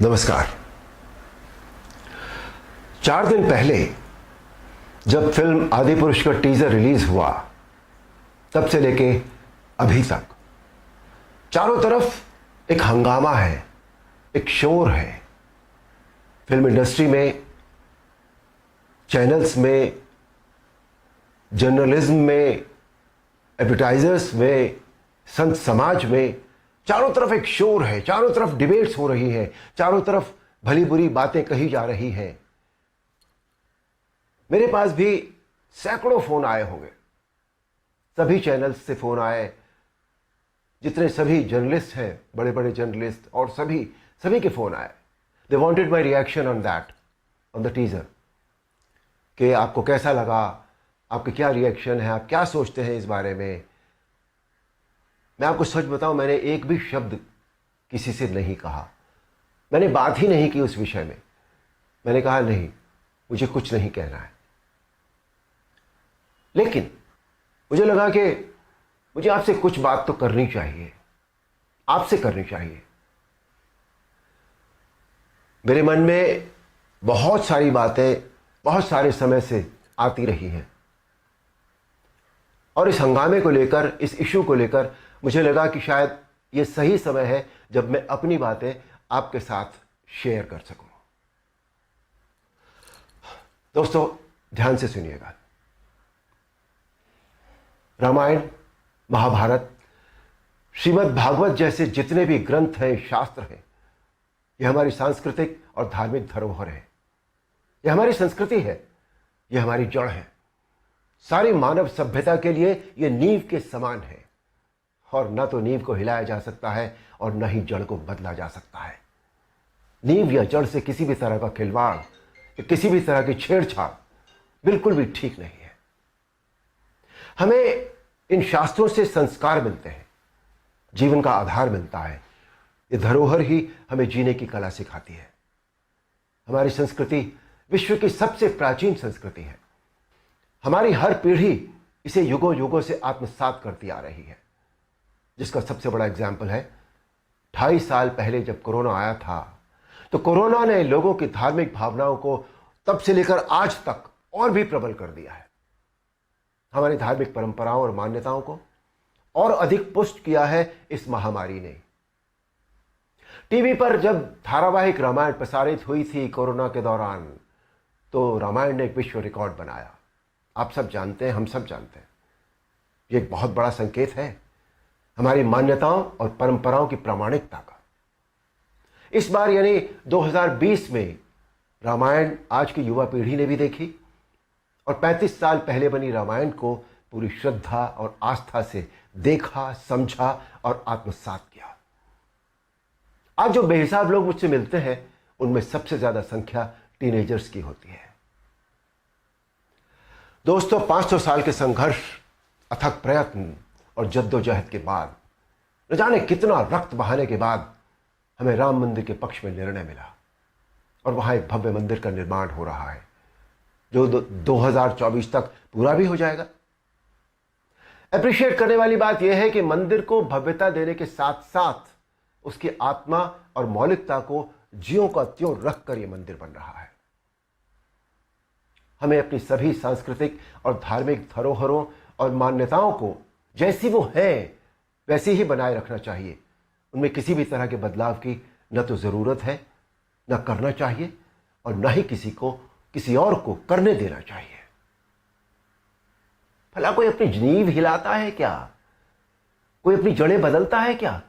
नमस्कार। 4 दिन पहले जब फिल्म आदिपुरुष का टीजर रिलीज हुआ, तब से लेके अभी तक चारों तरफ एक हंगामा है, एक शोर है। फिल्म इंडस्ट्री में, चैनल्स में, जर्नलिज्म में, एडवर्टाइजर्स में, संत समाज में, चारों तरफ एक शोर है। चारों तरफ डिबेट्स हो रही हैं, चारों तरफ भली बुरी बातें कही जा रही हैं। मेरे पास भी सैकड़ों फोन आए होंगे, सभी चैनल्स से फोन आए, जितने सभी जर्नलिस्ट हैं, बड़े बड़े जर्नलिस्ट, और सभी के फोन आए। They wanted my reaction on that, on the teaser, कि आपको कैसा लगा, आपके क्या रिएक्शन है, आप क्या सोचते हैं इस बारे में। मैं आपको सच बताऊं, मैंने एक भी शब्द किसी से नहीं कहा, मैंने बात ही नहीं की उस विषय में। मैंने कहा नहीं, मुझे कुछ नहीं कहना है। लेकिन मुझे लगा कि मुझे आपसे कुछ बात तो करनी चाहिए, आपसे करनी चाहिए। मेरे मन में बहुत सारी बातें बहुत सारे समय से आती रही हैं, और इस हंगामे को लेकर, इस इशू को लेकर मुझे लगा कि शायद ये सही समय है जब मैं अपनी बातें आपके साथ शेयर कर सकूं। दोस्तों, ध्यान से सुनिएगा। रामायण, महाभारत, श्रीमद् भागवत जैसे जितने भी ग्रंथ हैं, शास्त्र हैं, ये हमारी सांस्कृतिक और धार्मिक धरोहर है। ये हमारी संस्कृति है, ये हमारी जड़ है। सारी मानव सभ्यता के लिए ये नींव के समान है, और न तो नींव को हिलाया जा सकता है और न ही जड़ को बदला जा सकता है। नींव या जड़ से किसी भी तरह का खिलवाड़ या किसी भी तरह की छेड़छाड़ बिल्कुल भी ठीक नहीं है। हमें इन शास्त्रों से संस्कार मिलते हैं, जीवन का आधार मिलता है। ये धरोहर ही हमें जीने की कला सिखाती है। हमारी संस्कृति विश्व की सबसे प्राचीन संस्कृति है। हमारी हर पीढ़ी इसे युगों युगों से आत्मसात करती आ रही है, जिसका सबसे बड़ा एग्जाम्पल है 28 साल पहले जब कोरोना आया था, तो कोरोना ने लोगों की धार्मिक भावनाओं को तब से लेकर आज तक और भी प्रबल कर दिया है। हमारी धार्मिक परंपराओं और मान्यताओं को और अधिक पुष्ट किया है इस महामारी ने। टीवी पर जब धारावाहिक रामायण प्रसारित हुई थी कोरोना के दौरान, तो रामायण ने एक विश्व रिकॉर्ड बनाया। आप सब जानते हैं, हम सब जानते हैं, ये एक बहुत बड़ा संकेत है हमारी मान्यताओं और परंपराओं की प्रामाणिकता का। इस बार यानी 2020 में रामायण आज की युवा पीढ़ी ने भी देखी, और 35 साल पहले बनी रामायण को पूरी श्रद्धा और आस्था से देखा, समझा और आत्मसात किया। आज जो बेहिसाब लोग मुझसे मिलते हैं, उनमें सबसे ज्यादा संख्या टीनेजर्स की होती है। दोस्तों, 500 साल के संघर्ष, अथक प्रयत्न और जद्दोजहद के बाद, न जाने कितना रक्त बहाने के बाद, हमें राम मंदिर के पक्ष में निर्णय मिला, और वहां एक भव्य मंदिर का निर्माण हो रहा है, जो 2024 तक पूरा भी हो जाएगा। अप्रिशिएट करने वाली बात यह है कि मंदिर को भव्यता देने के साथ साथ उसकी आत्मा और मौलिकता को ज्यों का त्यों रखकर यह मंदिर बन रहा है। हमें अपनी सभी सांस्कृतिक और धार्मिक धरोहरों और मान्यताओं को जैसी वो है वैसी ही बनाए रखना चाहिए। उनमें किसी भी तरह के बदलाव की न तो जरूरत है, न करना चाहिए, और न ही किसी और को करने देना चाहिए। भला कोई अपनी नींव हिलाता है क्या? कोई अपनी जड़ें बदलता है क्या?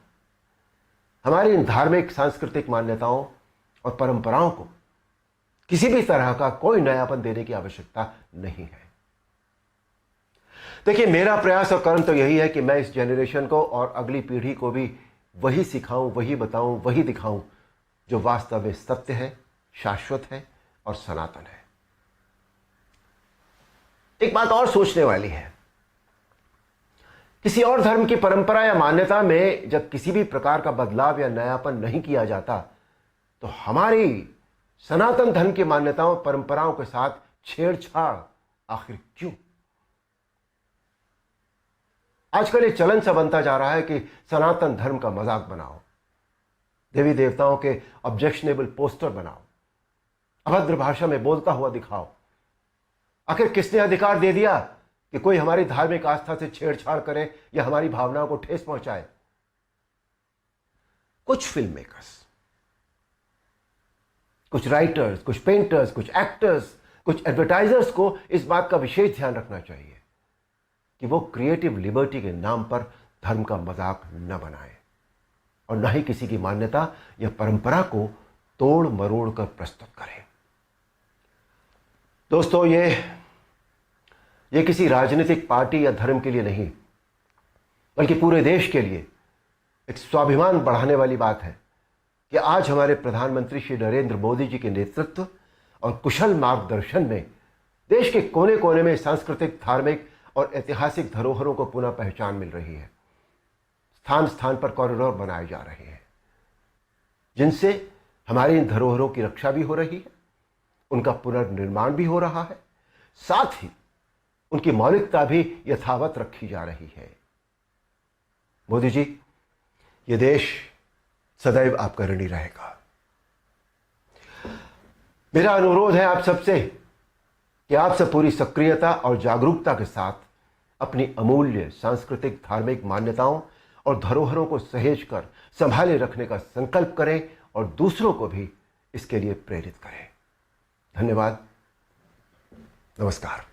हमारी इन धार्मिक सांस्कृतिक मान्यताओं और परंपराओं को किसी भी तरह का कोई नयापन देने की आवश्यकता नहीं है। देखिए, मेरा प्रयास और कर्म तो यही है कि मैं इस जनरेशन को और अगली पीढ़ी को भी वही सिखाऊं, वही बताऊं, वही दिखाऊं जो वास्तव में सत्य है, शाश्वत है और सनातन है। एक बात और सोचने वाली है, किसी और धर्म की परंपरा या मान्यता में जब किसी भी प्रकार का बदलाव या नयापन नहीं किया जाता, तो हमारी सनातन धर्म की मान्यताओं परंपराओं के साथ छेड़छाड़ आखिर क्यों? आजकल ये चलन सा बनता जा रहा है कि सनातन धर्म का मजाक बनाओ। देवी देवताओं के ऑब्जेक्शनेबल पोस्टर बनाओ, अभद्र भाषा में बोलता हुआ दिखाओ। आखिर किसने अधिकार दे दिया कि कोई हमारी धार्मिक आस्था से छेड़छाड़ करे या हमारी भावनाओं को ठेस पहुंचाए? कुछ फिल्म मेकर्स, कुछ राइटर्स, कुछ पेंटर्स, कुछ एक्टर्स, कुछ एडवर्टाइजर्स को इस बात का विशेष ध्यान रखना चाहिए कि वो क्रिएटिव लिबर्टी के नाम पर धर्म का मजाक न बनाए और न ही किसी की मान्यता या परंपरा को तोड़ मरोड़ कर प्रस्तुत करें। दोस्तों, ये किसी राजनीतिक पार्टी या धर्म के लिए नहीं, बल्कि पूरे देश के लिए एक स्वाभिमान बढ़ाने वाली बात है कि आज हमारे प्रधानमंत्री श्री नरेंद्र मोदी जी के नेतृत्व और कुशल मार्गदर्शन में देश के कोने कोने में सांस्कृतिक, धार्मिक और ऐतिहासिक धरोहरों को पुनः पहचान मिल रही है। स्थान स्थान पर कॉरिडोर बनाए जा रहे हैं जिनसे हमारी इन धरोहरों की रक्षा भी हो रही है, उनका पुनर्निर्माण भी हो रहा है, साथ ही उनकी मौलिकता भी यथावत रखी जा रही है। मोदी जी, ये देश सदैव आपका ऋणी रहेगा। मेरा अनुरोध है आप सबसे कि आप सब पूरी सक्रियता और जागरूकता के साथ अपनी अमूल्य सांस्कृतिक, धार्मिक मान्यताओं और धरोहरों को सहेज कर संभाले रखने का संकल्प करें और दूसरों को भी इसके लिए प्रेरित करें। धन्यवाद। नमस्कार।